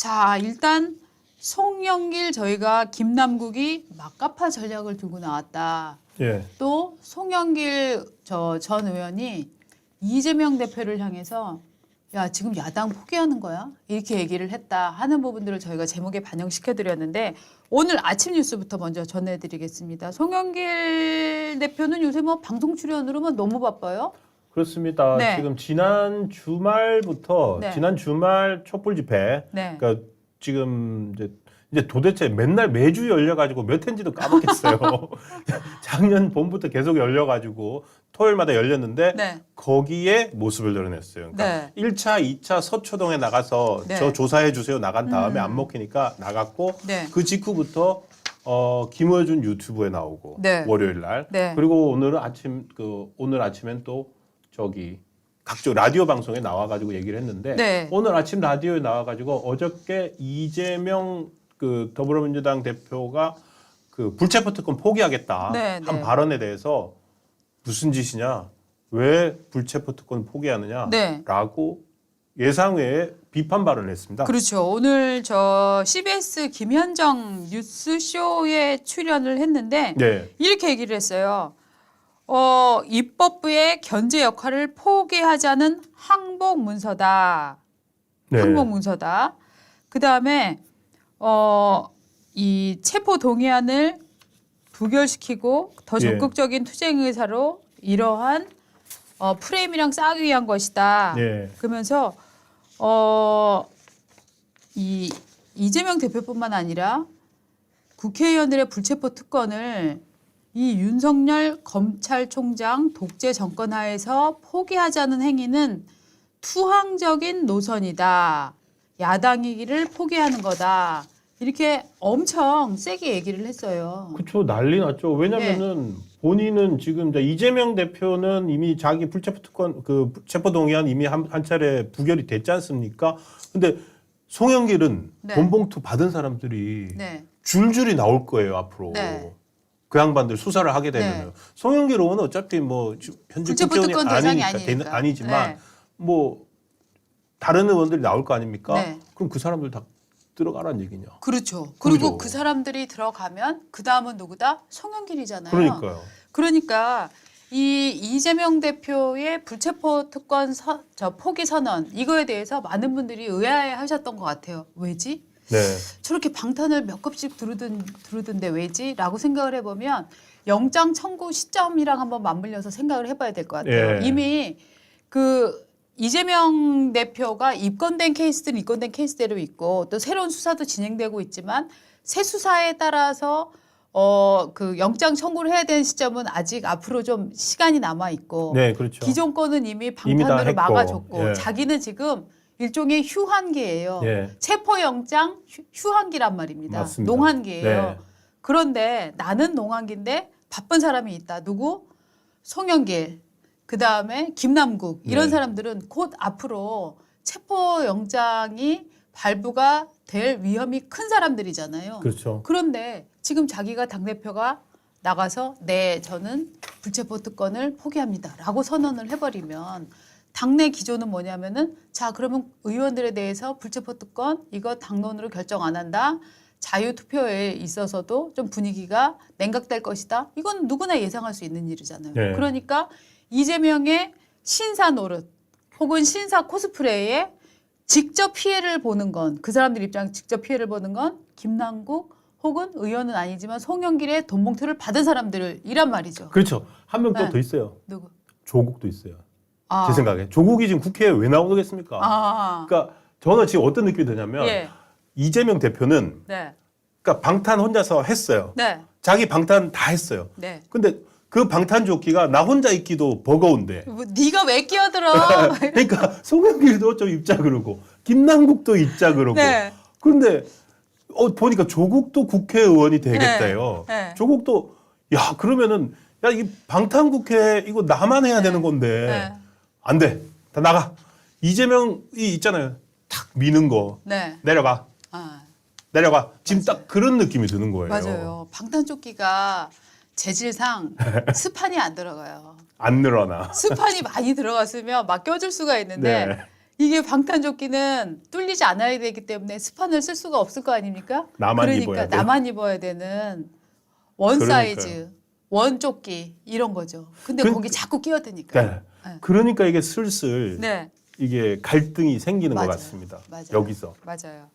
자, 일단 송영길 저희가 김남국이 막가파 전략을 들고 나왔다. 예. 또 송영길 전 의원이 이재명 대표를 향해서 야, 지금 야당 포기하는 거야? 이렇게 얘기를 했다 하는 부분들을 저희가 제목에 반영시켜 드렸는데 오늘 아침 뉴스부터 먼저 전해드리겠습니다. 송영길 대표는 요새 뭐 방송 출연으로만 너무 바빠요? 그렇습니다. 네. 지금 지난 주말부터 네. 지난 주말 촛불 집회. 네. 그러니까 지금 이제 도대체 맨날 매주 열려가지고 몇 회인지도 까먹겠어요. 작년 봄부터 계속 열려가지고 토요일마다 열렸는데 네. 거기에 모습을 드러냈어요. 그러니까 네. 1차, 2차 서초동에 나가서 네. 저 조사해 주세요 나간 다음에 안 먹히니까 나갔고 네. 그 직후부터 김어준 유튜브에 나오고 네. 월요일 날 네. 그리고 오늘 아침엔 또 저기 각종 라디오 방송에 나와가지고 얘기를 했는데 네. 오늘 아침 라디오에 나와가지고 어저께 이재명 그 더불어민주당 대표가 그 불체포 특권 포기하겠다 네, 한 네. 발언에 대해서 무슨 짓이냐 왜 불체포 특권 포기하느냐라고 네. 예상 외에 비판 발언을 했습니다. 그렇죠. 오늘 저 CBS 김현정 뉴스쇼에 출연을 했는데 네. 이렇게 얘기를 했어요. 입법부의 견제 역할을 포기하자는 항복 문서다. 네. 항복 문서다. 그 다음에 이 체포 동의안을 부결시키고 더 예. 적극적인 투쟁 의사로 이러한 프레임이랑 싸기 위한 것이다. 네. 그러면서 이 이재명 대표뿐만 아니라 국회의원들의 불체포 특권을 이 윤석열 검찰총장 독재 정권 하에서 포기하자는 행위는 투항적인 노선이다. 야당이기를 포기하는 거다. 이렇게 엄청 세게 얘기를 했어요. 그렇죠. 난리 났죠. 왜냐면은 본인은 지금 이제 이재명 대표는 이미 자기 불체포 특권 그 체포 동의안 이미 한 차례 부결이 됐지 않습니까? 근데 송영길은 네. 돈봉투 받은 사람들이 네. 줄줄이 나올 거예요 앞으로. 네. 그 양반들 수사를 하게 되면 네. 송영길 의원은 어차피 뭐 현재 불체포 국회의원이 특권 대상이 아니니까 아니니까. 아니지만 네. 뭐 다른 의원들이 나올 거 아닙니까? 네. 그럼 그 사람들 다 들어가라는 얘기냐? 그렇죠. 그리고 그죠. 그 사람들이 들어가면 그 다음은 누구다? 송영길이잖아요. 그러니까요. 그러니까 이 이재명 대표의 불체포 특권 포기 선언 이거에 대해서 많은 분들이 의아해하셨던 것 같아요. 왜지? 네. 저렇게 방탄을 몇 컵씩 두르던데 왜지? 라고 생각을 해보면 영장 청구 시점이랑 한번 맞물려서 생각을 해봐야 될 것 같아요. 예. 이미 그 이재명 대표가 입건된 케이스들은 입건된 케이스대로 있고 또 새로운 수사도 진행되고 있지만 새 수사에 따라서 그 영장 청구를 해야 되는 시점은 아직 앞으로 좀 시간이 남아 있고 네, 그렇죠. 기존 거는 이미 이미 다 방탄으로 했고. 막아줬고 예. 자기는 지금 일종의 휴한기예요. 예. 체포영장 휴한기란 말입니다. 맞습니다. 농한기예요. 네. 그런데 나는 농한기인데 바쁜 사람이 있다. 누구? 송영길. 그다음에 김남국. 이런 네. 사람들은 곧 앞으로 체포영장이 발부가 될 위험이 큰 사람들이잖아요. 그렇죠. 그런데 지금 자기가 당대표가 나가서 네, 저는 불체포 특권을 포기합니다. 라고 선언을 해버리면 당내 기조는 뭐냐면은 자, 그러면 의원들에 대해서 불체포 특권 이거 당론으로 결정 안 한다. 자유투표에 있어서도 좀 분위기가 냉각될 것이다. 이건 누구나 예상할 수 있는 일이잖아요. 네. 그러니까 이재명의 신사 노릇 혹은 신사 코스프레에 직접 피해를 보는 건 그 사람들 입장에서 직접 피해를 보는 건 김남국 혹은 의원은 아니지만 송영길의 돈봉투를 받은 사람들이란 말이죠. 그렇죠. 한 명 또 네. 더 있어요. 누구? 조국도 있어요. 아. 제 생각에. 조국이 지금 국회에 왜 나오겠습니까? 아. 그러니까 저는 지금 어떤 느낌이 드냐면 예. 이재명 대표는 네. 그러니까 방탄 혼자서 했어요. 네. 자기 방탄 다 했어요. 네. 근데 그 방탄 조끼가 나 혼자 입기도 버거운데. 뭐, 네가 왜 끼어들어? 그러니까 송영길도 좀 입자 그러고 김남국도 입자 그러고. 네. 그런데 보니까 조국도 국회의원이 되겠대요. 네. 네. 조국도 야 그러면은 야 이 방탄국회 이거 나만 해야 되는 건데 네. 안 돼. 다 나가. 이재명이 있잖아요. 탁 미는 거 네. 내려가. 아, 내려가. 지금 맞아요. 딱 그런 느낌이 드는 거예요. 맞아요. 방탄조끼가 재질상 스판이 안 들어가요. 안 늘어나. 스판이 많이 들어갔으면 막 껴줄 수가 있는데 네. 이게 방탄조끼는 뚫리지 않아야 되기 때문에 스판을 쓸 수가 없을 거 아닙니까? 나만 그러니까 입어야 돼요. 나만 입어야 되는 원 그러니까요. 사이즈, 원 조끼 이런 거죠. 근데 그- 거기 자꾸 끼어드니까. 네. 그러니까 이게 슬슬 네, 이게 갈등이 생기는 맞아요. 것 같습니다. 맞아요. 여기서 맞아요.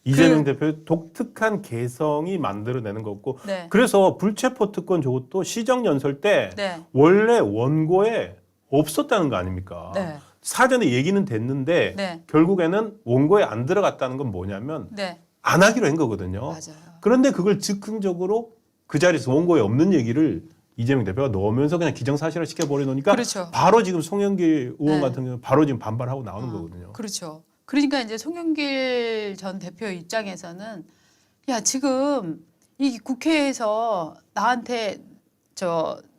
이재명 대표의 독특한 개성이 만들어내는 거고 네, 그래서 불체포 특권 저것도 시정 연설 때 네, 원래 원고에 없었다는 거 아닙니까? 네, 사전에 얘기는 됐는데 네, 결국에는 원고에 안 들어갔다는 건 뭐냐면 네, 안 하기로 한 거거든요. 맞아요. 그런데 그걸 즉흥적으로 그 자리에서 원고에 없는 얘기를 이재명 대표가 넣으면서 그냥 기정사실화 시켜버려 놓으니까 그렇죠. 바로 지금 송영길 의원 네. 같은 경우는 바로 지금 반발하고 나오는 거거든요. 그렇죠. 그러니까 이제 송영길 전 대표 입장에서는 야 지금 이 국회에서 나한테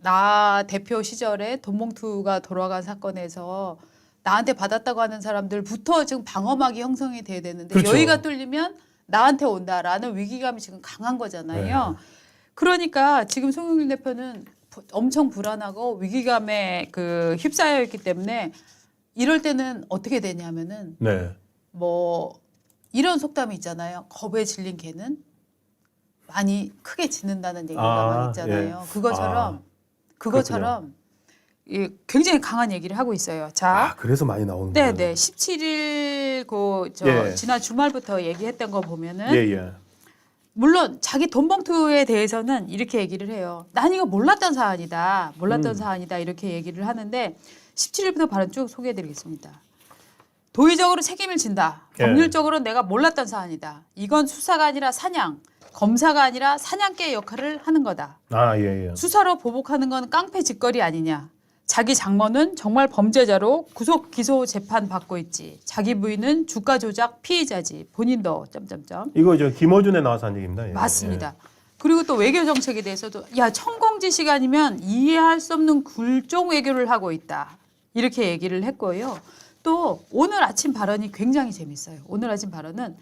나 대표 시절에 돈봉투가 돌아간 사건에서 나한테 받았다고 하는 사람들부터 지금 방어막이 형성이 돼야 되는데 그렇죠. 여기가 뚫리면 나한테 온다라는 위기감이 지금 강한 거잖아요. 네. 그러니까 지금 송영길 대표는 엄청 불안하고 위기감에 휩싸여 있기 때문에 이럴 때는 어떻게 되냐면은 네. 뭐 이런 속담이 있잖아요. 겁에 질린 개는 많이 크게 짖는다는 얘기가 많이 있잖아요. 예. 그것처럼 이 굉장히 강한 얘기를 하고 있어요. 자, 그래서 많이 나오는 네, 거예요. 네, 17일 예. 지난 주말부터 얘기했던 거 보면은 예, 예. 물론 자기 돈봉투에 대해서는 이렇게 얘기를 해요. 난 이거 몰랐던 사안이다. 사안이다. 이렇게 얘기를 하는데 17일부터 발언 쭉 소개해드리겠습니다. 도의적으로 책임을 진다. 예. 법률적으로 내가 몰랐던 사안이다. 이건 수사가 아니라 사냥, 검사가 아니라 사냥개의 역할을 하는 거다. 아, 예, 예. 수사로 보복하는 건 깡패 짓거리 아니냐. 자기 장모는 정말 범죄자로 구속 기소 재판 받고 있지. 자기 부인은 주가 조작 피의자지. 본인도 점점점. 이거 저 김어준에 나와서 한 얘기입니다. 예. 맞습니다. 그리고 또 외교 정책에 대해서도 야 천공지 시간이면 이해할 수 없는 굴종 외교를 하고 있다. 이렇게 얘기를 했고요. 또 오늘 아침 발언이 굉장히 재밌어요. 오늘 아침 발언은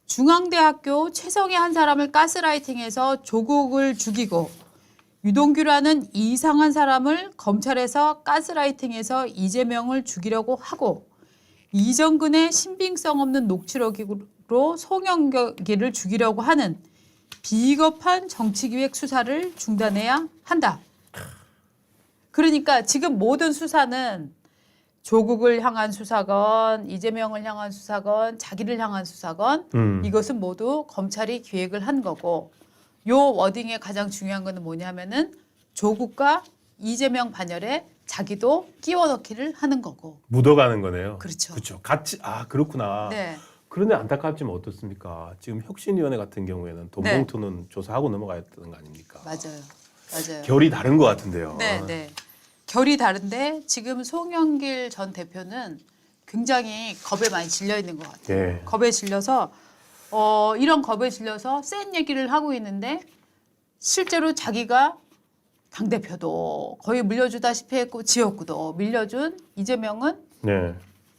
중앙대학교 최성의 한 사람을 가스라이팅해서 조국을 죽이고 유동규라는 이상한 사람을 검찰에서 가스라이팅해서 이재명을 죽이려고 하고 이정근의 신빙성 없는 녹취록으로 송영길을 죽이려고 하는 비겁한 정치기획 수사를 중단해야 한다. 그러니까 지금 모든 수사는 조국을 향한 수사건, 이재명을 향한 수사건, 자기를 향한 수사건 이것은 모두 검찰이 기획을 한 거고 요 워딩의 가장 중요한 거는 뭐냐면은 조국과 이재명 반열에 자기도 끼워 넣기를 하는 거고. 묻어가는 거네요. 그렇죠. 그렇죠. 같이 그렇구나. 네. 그런데 안타깝지만 어떻습니까? 지금 혁신위원회 같은 경우에는 돈봉투는 조사하고 넘어가야 되는 거 아닙니까? 맞아요. 맞아요. 결이 다른 것 같은데요. 네, 네. 결이 다른데 지금 송영길 전 대표는 굉장히 겁에 많이 질려 있는 것 같아요. 예. 겁에 질려서 이런 겁에 질려서 센 얘기를 하고 있는데 실제로 자기가 당대표도 거의 물려주다시피 했고 지역구도 밀려준 이재명은 네.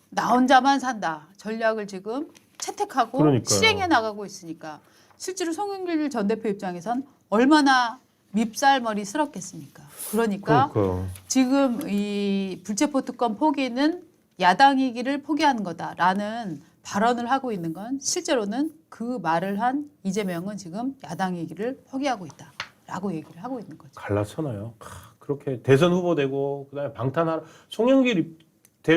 나 혼자만 산다 전략을 지금 채택하고 그러니까요. 실행해 나가고 있으니까 실제로 송영길 전 대표 입장에선 얼마나 밉살머리스럽겠습니까? 그러니까 지금 이 불체포 특권 포기는 야당이기를 포기하는 거다라는 발언을 하고 있는 건 실제로는 그 말을 한 이재명은 지금 야당이기를 포기하고 있다라고 얘기를 하고 있는 거죠. 갈라서나요. 그렇게 대선 후보 되고 그다음에 방탄하라. 송영길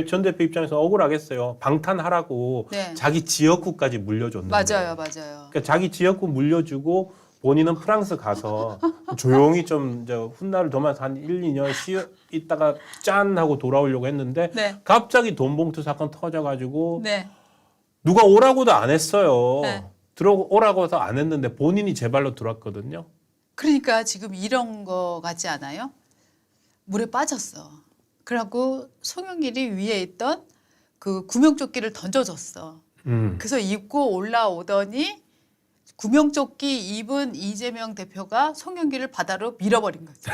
전 대표 입장에서 억울하겠어요. 방탄하라고 네. 자기 지역구까지 물려줬는데. 맞아요. 그러니까 자기 지역구 물려주고 본인은 프랑스 가서 조용히 좀 훗날을 도면서 한 1, 2년 쉬어 있다가 짠 하고 돌아오려고 했는데 네. 갑자기 돈봉투 사건 터져가지고 네. 누가 오라고도 안 했어요. 네. 들어오라고도 안 했는데 본인이 제 발로 들어왔거든요. 그러니까 지금 이런 거 같지 않아요? 물에 빠졌어. 그래갖고 송영길이 위에 있던 그 구명조끼를 던져줬어. 그래서 입고 올라오더니 구명조끼 입은 이재명 대표가 송영길을 바다로 밀어버린 거죠.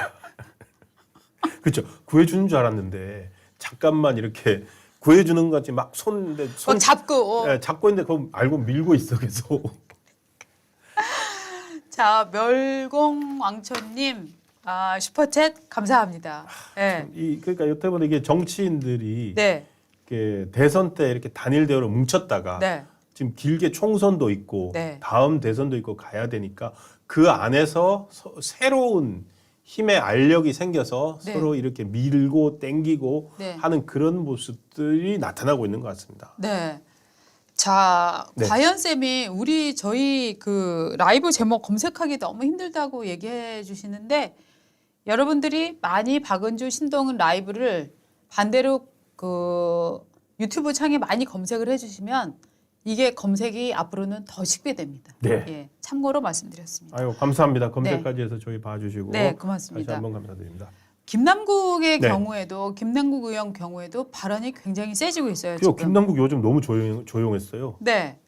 그렇죠. 구해주는 줄 알았는데 잠깐만 이렇게 구해주는 것 같이 막 손 잡고. 네, 잡고 있는데 그거 알고 밀고 있어 계속. 자, 멸공왕초님 슈퍼챗 감사합니다. 네. 그러니까 여태보다 이게 정치인들이 네. 이렇게 대선 때 이렇게 단일 대우로 뭉쳤다가 네. 지금 길게 총선도 있고 네. 다음 대선도 있고 가야 되니까 그 안에서 새로운 힘의 알력이 생겨서 네. 서로 이렇게 밀고 땡기고 네. 하는 그런 모습들이 나타나고 있는 것 같습니다. 네. 자, 네. 과연 쌤이 저희 그 라이브 제목 검색하기 너무 힘들다고 얘기해 주시는데 여러분들이 많이 박은주 신동은 라이브를 반대로 그 유튜브 창에 많이 검색을 해주시면 이게 검색이 앞으로는 더 쉽게 됩니다. 네. 예, 참고로 말씀드렸습니다. 아유 감사합니다. 검색까지 해서 저희 봐주시고 네, 다시 고맙습니다. 한번 감사드립니다. 김남국의 네. 경우에도 김남국 의원 경우에도 발언이 굉장히 세지고 있어요. 저 지금. 김남국 요즘 너무 조용했어요. 네,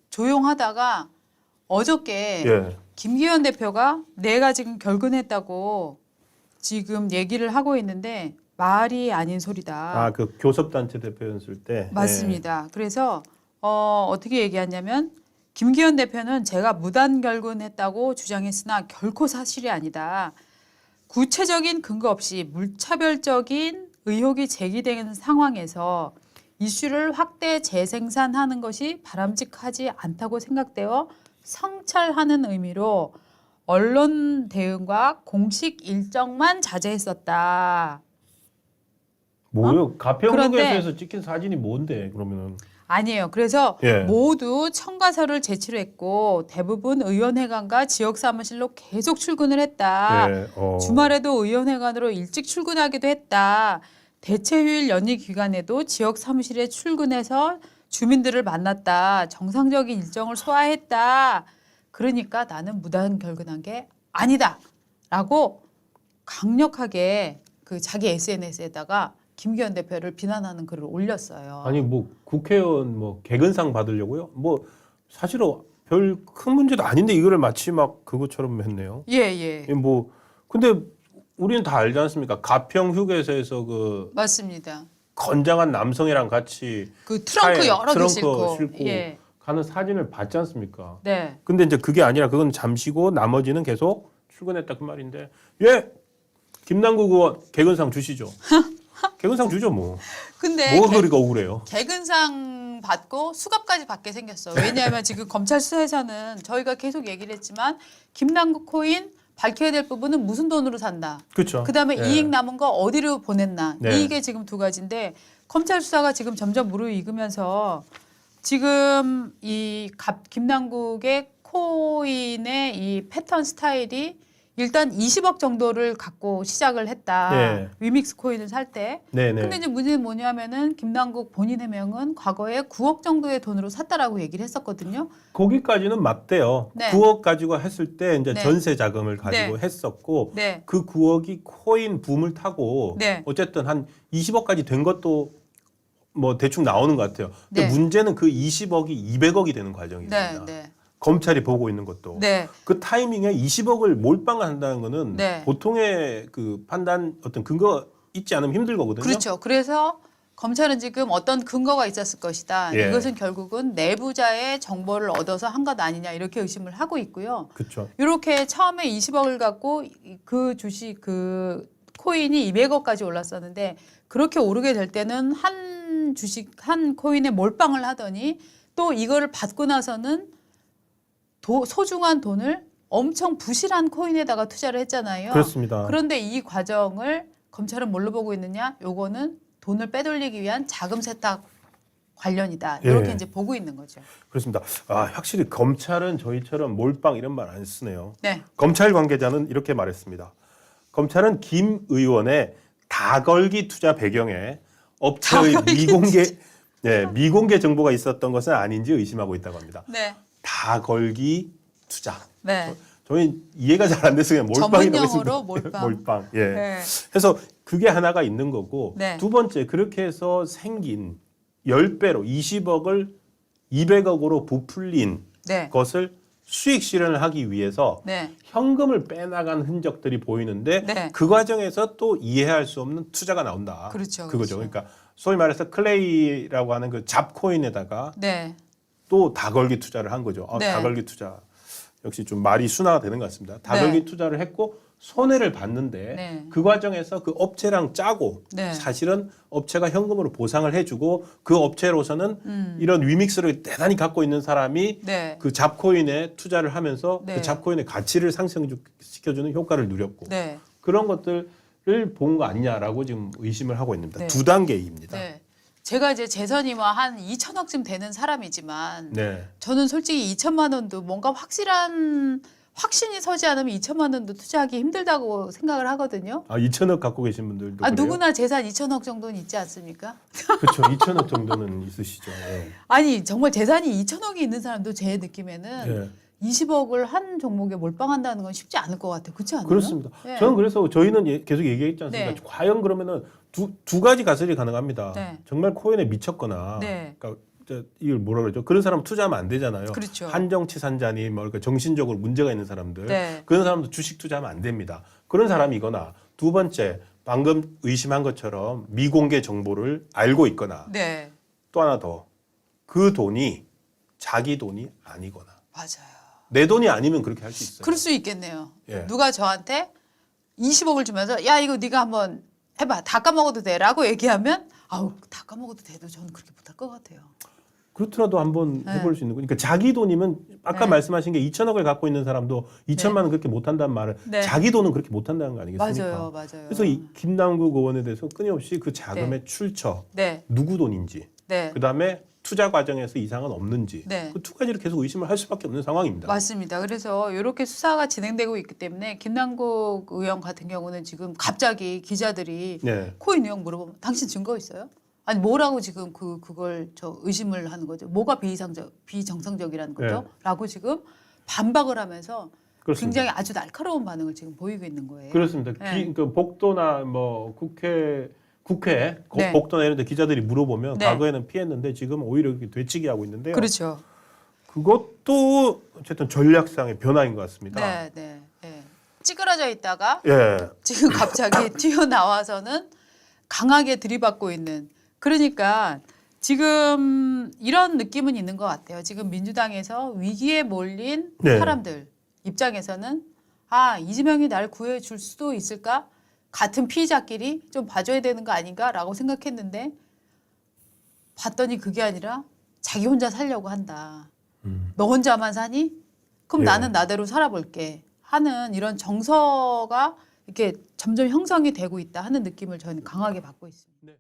조용하다가 어저께 예. 김기현 대표가 내가 지금 결근했다고 지금 얘기를 하고 있는데 말이 아닌 소리다. 아 그 교섭단체 대표였을 때. 맞습니다. 그래서 어떻게 얘기하냐면 김기현 대표는 제가 무단 결근했다고 주장했으나 결코 사실이 아니다. 구체적인 근거 없이 물차별적인 의혹이 제기되는 상황에서 이슈를 확대 재생산하는 것이 바람직하지 않다고 생각되어 성찰하는 의미로 언론 대응과 공식 일정만 자제했었다. 뭐요? 가평 그런데- 휴게소에서 찍힌 사진이 뭔데 그러면은? 아니에요. 그래서 예. 모두 청가서를 제출을 했고 대부분 의원회관과 지역 사무실로 계속 출근을 했다. 예. 주말에도 의원회관으로 일찍 출근하기도 했다. 대체휴일 연휴 기간에도 지역 사무실에 출근해서 주민들을 만났다. 정상적인 일정을 소화했다. 그러니까 나는 무단 결근한 게 아니다. 라고 강력하게 그 자기 SNS에다가 김기현 대표를 비난하는 글을 올렸어요. 아니 뭐 국회의원 뭐 개근상 받으려고요? 뭐 사실은 별 큰 문제도 아닌데 이거를 마치 막 그것처럼 했네요. 예, 예. 예, 뭐 근데 우리는 다 알지 않습니까? 가평 휴게소에서 그 맞습니다. 건장한 남성이랑 같이 그 트렁크 차에 여러 개 트렁크 싣고. 싣고 예. 가는 사진을 봤지 않습니까? 네. 근데 이제 그게 아니라 그건 잠시고 나머지는 계속 출근했다 그 말인데 예 김남국 의원 개근상 주시죠. 개근상 주죠 뭐. 근데 뭐가 그리가 억울해요. 개근상 받고 수갑까지 받게 생겼어. 왜냐하면 지금 검찰 수사에서는 저희가 계속 얘기를 했지만 김남국 코인 밝혀야 될 부분은 무슨 돈으로 산다. 그렇죠. 그다음에 예. 이익 남은 거 어디로 보냈나. 네. 이게 지금 두 가지인데 검찰 수사가 지금 점점 무르익으면서 지금 이 김남국의 코인의 이 패턴 스타일이 일단 20억 정도를 갖고 시작을 했다. 예. 위믹스 코인을 살 때. 네네. 근데 이제 문제는 뭐냐면은 김남국 본인 해명은 과거에 9억 정도의 돈으로 샀다라고 얘기를 했었거든요. 거기까지는 맞대요. 네. 9억 가지고 했을 때 이제 네. 전세 자금을 가지고 네. 했었고 네. 그 9억이 코인 붐을 타고 네. 어쨌든 한 20억까지 된 것도 뭐 대충 나오는 것 같아요. 근데 네. 문제는 그 20억이 200억이 되는 과정입니다. 네. 네. 검찰이 보고 있는 것도. 네. 그 타이밍에 20억을 몰빵을 한다는 거는 네. 보통의 그 판단 어떤 근거 있지 않으면 힘들 거거든요. 그렇죠. 그래서 검찰은 지금 어떤 근거가 있었을 것이다. 예. 이것은 결국은 내부자의 정보를 얻어서 한 것 아니냐 이렇게 의심을 하고 있고요. 그렇죠. 이렇게 처음에 20억을 갖고 그 주식 그 코인이 200억까지 올랐었는데 그렇게 오르게 될 때는 한 주식 한 코인에 몰빵을 하더니 또 이거를 받고 나서는 소중한 돈을 엄청 부실한 코인에다가 투자를 했잖아요. 그렇습니다. 그런데 이 과정을 검찰은 뭘로 보고 있느냐? 요거는 돈을 빼돌리기 위한 자금 세탁 관련이다. 이렇게 예. 이제 보고 있는 거죠. 그렇습니다. 아, 확실히 검찰은 저희처럼 몰빵 이런 말 안 쓰네요. 네. 검찰 관계자는 이렇게 말했습니다. 검찰은 김 의원의 다걸기 투자 배경에 업체의 다걸기 미공개 정보가 있었던 것은 아닌지 의심하고 있다고 합니다. 네. 다걸기 투자. 네. 저희 이해가 잘 안 돼서 그냥 몰빵이라고 했습니다. 전문용어로 몰빵. 몰빵. 예. 네. 그래서 그게 하나가 있는 거고 네. 두 번째 그렇게 해서 생긴 10배로 20억을 200억으로 부풀린 네. 것을 수익 실현을 하기 위해서 네. 현금을 빼나간 흔적들이 보이는데 네. 그 과정에서 또 이해할 수 없는 투자가 나온다. 그렇죠, 그거죠. 그렇죠. 그러니까 소위 말해서 클레이라고 하는 그 잡코인에다가 네. 또 다걸기 투자를 한 거죠. 네. 다걸기 투자 역시 좀 말이 순화가 되는 것 같습니다. 다걸기 네. 투자를 했고 손해를 봤는데 네. 그 과정에서 그 업체랑 짜고 네. 사실은 업체가 현금으로 보상을 해주고 그 업체로서는 이런 위믹스를 대단히 갖고 있는 사람이 네. 그 잡코인에 투자를 하면서 네. 그 잡코인의 가치를 상승시켜주는 효과를 누렸고 네. 그런 것들을 본 거 아니냐라고 지금 의심을 하고 있습니다. 네. 두 단계입니다. 네. 제가 이제 재산이 뭐 한 2천억쯤 되는 사람이지만 네. 저는 솔직히 2천만 원도 뭔가 확신이 서지 않으면 2천만 원도 투자하기 힘들다고 생각을 하거든요. 아 2천억 갖고 계신 분들도 아, 그래요? 누구나 재산 2천억 정도는 있지 않습니까? 그렇죠. 2천억 정도는 있으시죠. 예. 아니 정말 재산이 2천억이 있는 사람도 제 느낌에는 예. 20억을 한 종목에 몰빵한다는 건 쉽지 않을 것 같아요. 그렇지 않나요? 그렇습니다. 네. 저는 그래서 저희는 계속 얘기했지 않습니까? 네. 과연 그러면은 두 가지 가설이 가능합니다. 네. 정말 코인에 미쳤거나, 네. 그러니까 이걸 뭐라 그러죠? 그런 사람 투자하면 안 되잖아요. 그렇죠. 한정치산자니 뭐 그러니까 정신적으로 문제가 있는 사람들, 네. 그런 사람도 주식 투자하면 안 됩니다. 그런 사람이거나 두 번째 방금 의심한 것처럼 미공개 정보를 알고 있거나 네. 또 하나 더 그 돈이 자기 돈이 아니거나 맞아요. 내 돈이 아니면 그렇게 할 수 있어요. 그럴 수 있겠네요. 예. 누가 저한테 20억을 주면서 야 이거 네가 한번 해봐 다 까먹어도 돼라고 얘기하면 아우 다 까먹어도 돼도 저는 그렇게 못할 것 같아요. 그렇더라도 한번 네. 해볼 수 있는 거니까 자기 돈이면 아까 네. 말씀하신 게 2천억을 갖고 있는 사람도 2천만 원 그렇게 못한다는 말은 네. 자기 돈은 그렇게 못한다는 거 아니겠습니까? 맞아요. 그래서 이 김남국 의원에 대해서 끊임없이 그 자금의 출처, 네, 누구 돈인지, 네, 그다음에 투자 과정에서 이상은 없는지 네. 그 두 가지를 계속 의심을 할 수밖에 없는 상황입니다. 맞습니다. 그래서 이렇게 수사가 진행되고 있기 때문에 김남국 의원 같은 경우는 지금 갑자기 기자들이 네. 코인 내용 물어보면 당신 증거 있어요? 아니 뭐라고 지금 그걸 저 의심을 하는 거죠? 뭐가 비정상적이라는 거죠? 라고 지금 반박을 하면서 그렇습니다. 굉장히 아주 날카로운 반응을 지금 보이고 있는 거예요. 그렇습니다. 네. 그 복도나 뭐 국회 네. 복도나 이런 데 기자들이 물어보면 네. 과거에는 피했는데 지금 오히려 이렇게 되치기 하고 있는데요. 그렇죠. 그것도 어쨌든 전략상의 변화인 것 같습니다. 네, 네, 네. 찌그러져 있다가 예. 지금 갑자기 튀어나와서는 강하게 들이받고 있는 그러니까 지금 이런 느낌은 있는 것 같아요. 지금 민주당에서 위기에 몰린 네. 사람들 입장에서는 아 이재명이 날 구해줄 수도 있을까? 같은 피의자끼리 좀 봐줘야 되는 거 아닌가라고 생각했는데 봤더니 그게 아니라 자기 혼자 살려고 한다. 너 혼자만 사니? 그럼 예. 나는 나대로 살아볼게 하는 이런 정서가 이렇게 점점 형성이 되고 있다 하는 느낌을 저는 강하게 받고 있습니다. 네.